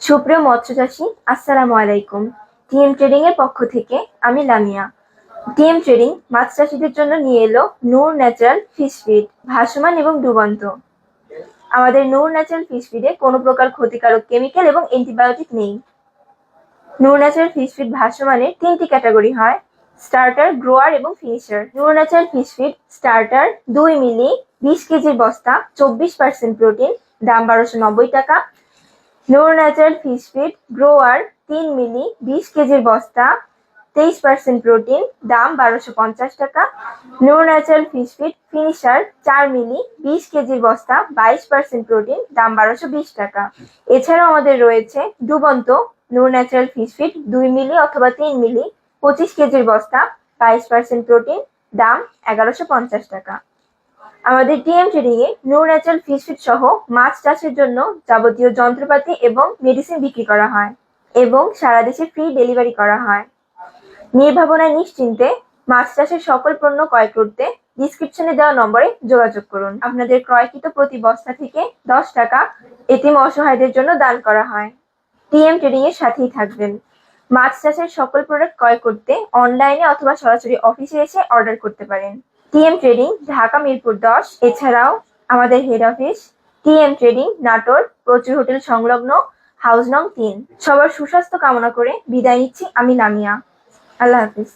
সুপ্রিয় মৎস্য চাষী, আসসালামু আলাইকুম। টিএম ট্রেডিং এর পক্ষ থেকে আমি লামিয়া। টিএম ট্রেডিং মাছ চাষীদের জন্য নিয়ে এলো নূর ন্যাচারাল ফিশ ফিড, ভাসমান এবং ডুবন্ত। আমাদের নূর ন্যাচারাল ফিশ ফিডে কোনো প্রকার ক্ষতিকারক কেমিক্যাল এবং অ্যান্টিবায়োটিক নেই। নূর ন্যাচারাল ফিশ ফিড ভাসমানের 3টি ক্যাটাগরি হয়: স্টার্টার, গ্রোয়ার এবং ফিনিশার। নূর ন্যাচারাল ফিশ ফিড স্টার্টার 2 মিলি 20 কেজির বস্তা, 24% প্রোটিন, দাম 1290 টাকা। নূর ন্যাচারাল ফিশ ফিড গ্রোয়ার 3 মিলি 20 কেজির বস্তা, 23% প্রোটিন, দাম 1250 টাকা। নূর ন্যাচারাল ফিশ ফিড ফিনিশার 4 মিলি 20 কেজির বস্তা, 22% প্রোটিন, দাম 1220 টাকা। এছাড়াও আমাদের রয়েছে ডুবন্ত নূর ন্যাচারাল ফিশ ফিড 2 মিলি অথবা 3 মিলি 25 কেজির বস্তা, 22% প্রোটিন, দাম 1150 টাকা। আমাদের টিএম ট্রেডিং এ নূর ন্যাচারাল ফিশ ফিড সহ মাছ চাষের জন্য যাবতীয় যন্ত্রপাতি এবং মেডিসিন বিক্রি করা হয় এবং সারা দেশে ফ্রি ডেলিভারি করা হয়। নির্ভাবনায় নিশ্চিন্তে মাছ চাষের সকল পণ্য ক্রয় করতে ডিসক্রিপশনে দেওয়া নম্বরে যোগাযোগ করুন। আপনাদের ক্রয়কৃত প্রতি বস্তা থেকে 10 টাকা এতিম অসহায়দের জন্য দান করা হয়। টিএম ট্রেডিং এর সাথেই থাকবেন। মাছ চাষের সকল প্রোডাক্ট ক্রয় করতে অনলাইনে অথবা সরাসরি অফিসে এসে অর্ডার করতে পারেন। TM trading, Dhaka Mirpur 10। এছাড়াও আমাদের head office TM trading, Natore, প্রচুর হোটেল সংলগ্ন, হাউস নং 3। সবার সুস্বাস্থ্য কামনা করে বিদায় নিচ্ছি আমি লামিয়া। আল্লাহ হাফিজ।